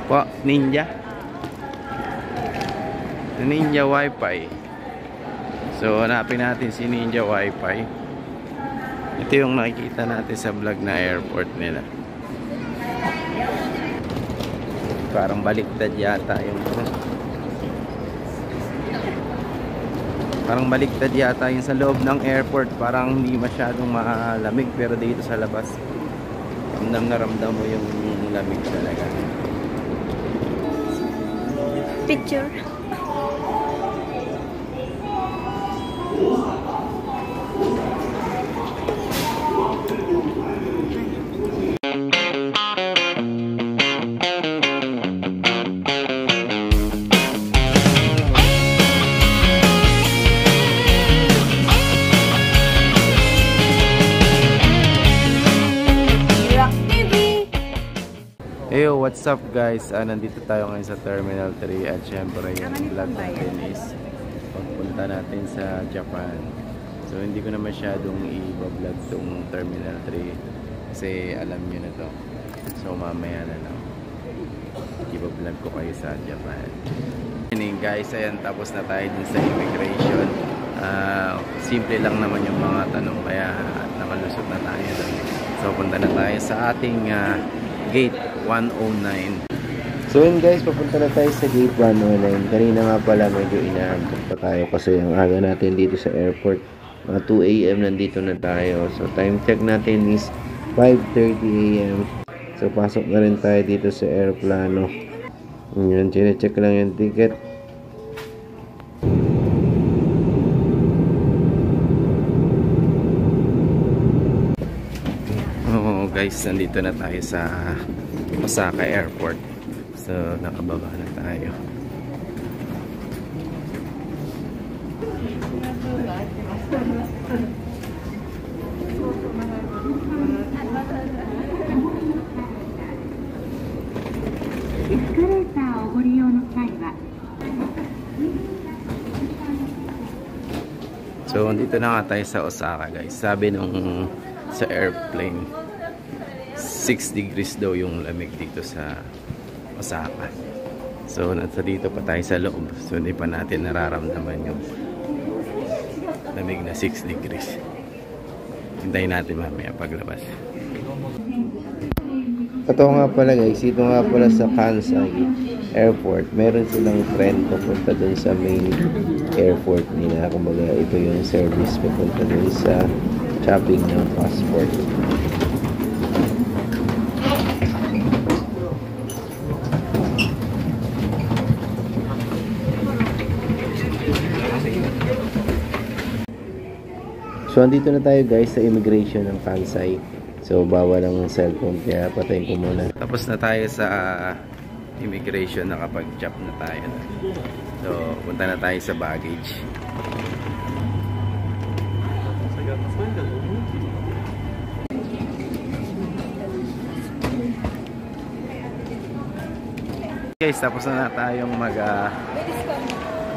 Po, Ninja. Ninja Wi-Fi. So, hanapin natin si Ninja Wi-Fi. Ito yung nakikita natin sa vlog na airport nila. Parang baliktad yata yung sa loob ng airport. Parang hindi masyadong malamig, pero dito sa labas ramdam na ramdam mo yung lamig talaga. Picture. Hey, what's up guys? Nandito tayo ngayon sa Terminal 3 at syempre yung vlog natin is pagpunta natin sa Japan. So hindi ko na masyadong i-vlog tong Terminal 3 kasi alam nyo na to. So mamaya na lang i-vlog ko kayo sa Japan. Guys, ayan, tapos na tayo din sa immigration. Simple lang naman yung mga tanong kaya nakalusot na tayo. So punta na tayo sa ating Gate 109. So yun guys, papunta na tayo sa Gate 109. Kanina nga pala medyo inaantok pa tayo kasi ang aga natin dito sa airport. Mga 2 AM nandito na tayo. So time check natin is 5:30 AM. So pasok na rin tayo dito sa aeroplano. Yun, chine-check lang yung ticket. Guys, nandito na tayo sa Osaka Airport. So, nakababa na tayo. So, nandito na nga tayo sa Osaka, guys. Sabi nung sa airplane, 6 degrees daw yung lamig dito sa Osaka. So nasa dito pa tayo sa loob. So hindi pa natin nararamdaman yung lamig na 6 degrees. Hintayin natin mamaya paglabas. Ito nga pala guys, ito nga pala sa Kansai Airport. Meron silang trend papunta dun sa main airport nila. Kumbaga ito yung service papunta dun sa shopping ng passport. So, andito na tayo guys sa immigration ng Kansai. So, bawal ang cellphone kaya patayin ko muna. Tapos na tayo sa immigration, nakapag-chop na tayo. So, punta na tayo sa baggage. Guys, tapos na tayong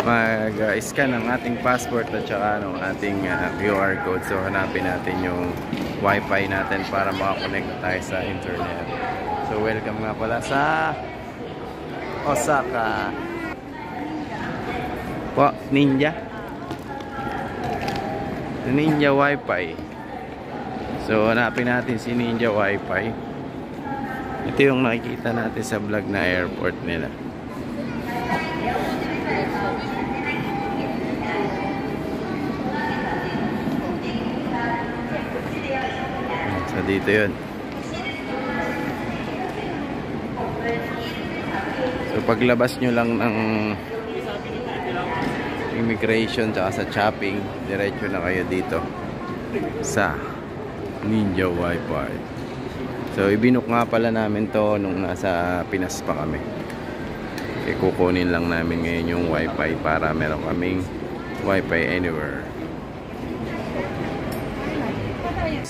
mag-scan ng ating passport at saka ng ating QR code. So hanapin natin yung Wi-Fi natin para makakonect tayo sa internet. So welcome nga pala sa Osaka. Po, Ninja. Ninja Wi-Fi. So hanapin natin si Ninja Wi-Fi. Ito yung nakikita natin sa vlog na airport nila. So dito yun. So paglabas nyo lang ng immigration tsaka sa shopping, diretso na kayo dito sa Ninja Wi-Fi. So ibinok nga pala namin to nung nasa Pinas pa kami. Kukunin lang namin ngayon yung Wi-Fi para meron kaming Wi-Fi anywhere.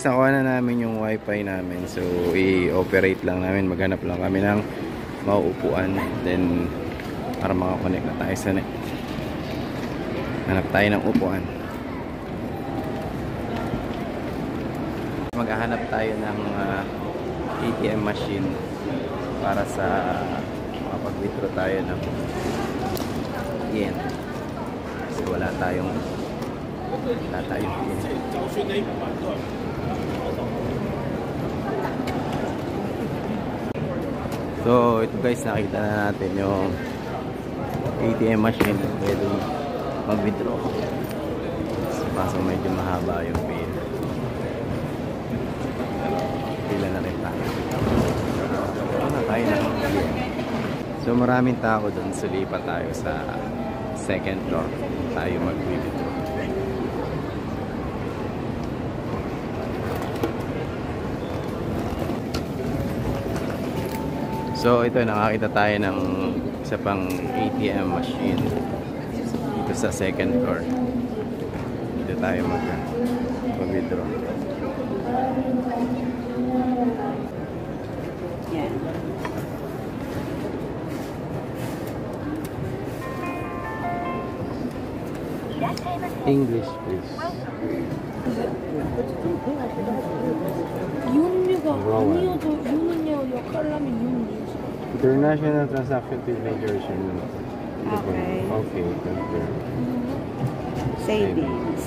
Nakuha na namin yung Wi-Fi namin. So i-operate lang namin. Maghanap lang kami ng mauupuan. Then para makakonect na tayo sa net. Hanap tayo ng upuan. Maghahanap tayo ng ATM machine para sa makapag-withdraw tayo ng yen. Kasi wala tayong yen. So ito guys, nakita na natin yung ATM machine. Pwede mag-withdraw. Kaso medyo mahaba yung pila. Pila na rin tayo. Tayo na. So maraming tao doon. So lipat tayo sa second floor. Tayo mag-withdraw. So ito, nakakita tayo ng isa pang ATM machine dito sa second floor. Dito tayo mag-withdraw. English, please. 윤리가 아니어도 윤이냐 역할하면 윤이지. International transaction fee measures. Okay. Okay, confirm. Savings.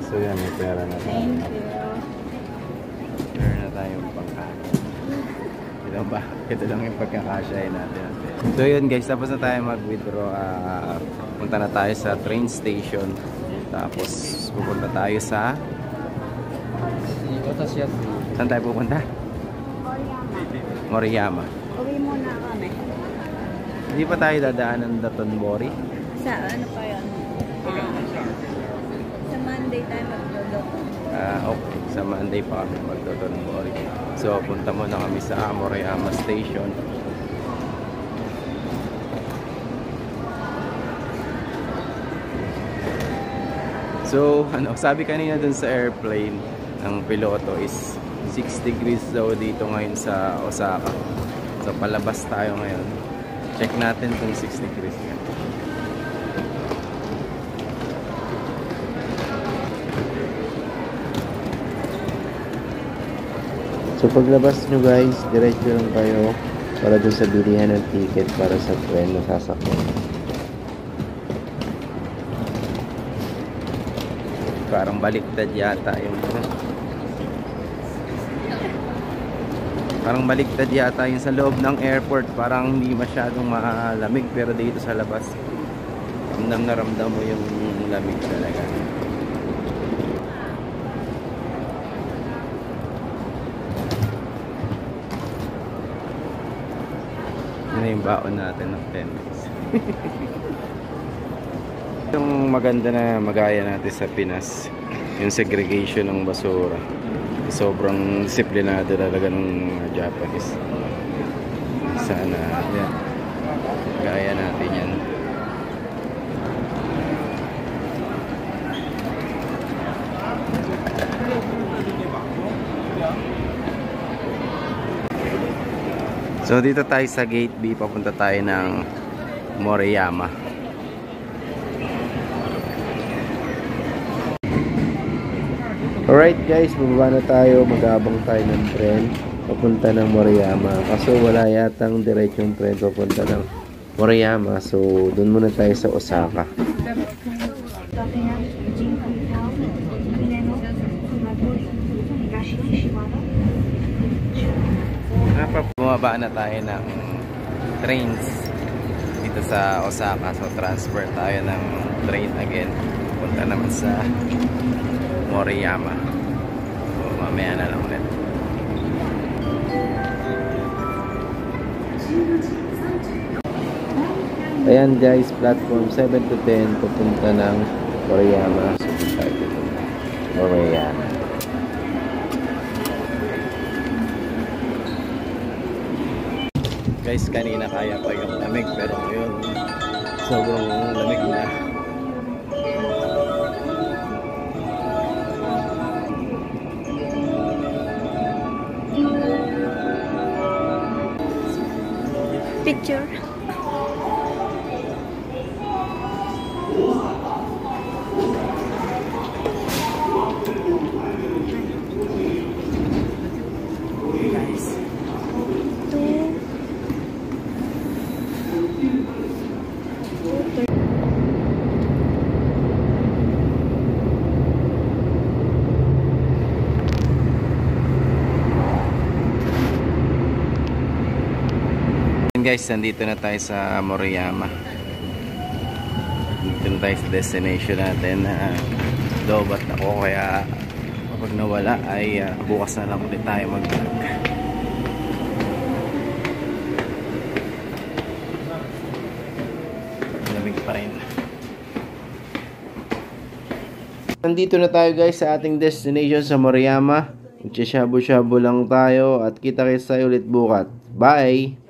So yan, may pera na tayo. Thank you. Meron na tayong pangkain. Ito ba? Ito lang yung pagkakasyahin natin. So yun guys, tapos na tayo mag-withdraw. Punta na tayo sa train station. Tapos pupunta tayo sa... Saan tayo pupunta? Moriyama. Uwi muna kami. Hindi pa tayo dadaan ng Dotonbori? Sa ano pa yun? Sa Monday tayo magdodoko. Okay. Sa Monday pa kami mag-Dotonbori. So punta muna kami sa Moriyama Station. So sabi kanina dun sa airplane ng piloto is 6 degrees daw dito ngayon sa Osaka. So palabas tayo ngayon. Check natin kung 6 degrees yan. So paglabas nyo guys, diretso lang kayo para doon sa bilihan ng ticket para sa tren na sasakyan. Parang baliktad yata yung sa loob ng airport. Parang hindi masyadong malamig, pero dito sa labas ramdam na ramdam mo yung lamig talaga. Yun na yung baon natin ng 10 minutes. Yung maganda na magaya natin sa Pinas, yung segregation ng basura. Sobrang disiplinado talaga ng Japanese. Sana yan, gaya natin yan. So dito tayo sa gate B, papunta tayo ng Moriyama. Alright guys, bababa na tayo. Mag-aabang tayo ng tren papunta ng Moriyama. Kaso wala yatang diretsong tren papunta ng Moriyama. So dun muna tayo sa Osaka. Bumaba na tayo ng trains dito sa Osaka. So transfer tayo ng train again. Punta naman sa Moriyama. So, mamaya na lang ulit. Ayan guys, platform 7 to 10 pupunta ng Moriyama. So, tayo dito. Moriyama. Guys, kanina kaya pa yung lamig, pero ngayon sobrang lamig na. Picture. guys, nandito na tayo sa Moriyama. Dito na tayo sa destination natin na lobat ako, kaya kapag nawala ay bukas na lang ulit tayo mag-vlog. Lamig pa rin. Nandito na tayo guys sa ating destination sa Moriyama. Magsashabu-shabu lang tayo at kita-kits tayo ulit bukas. Bye!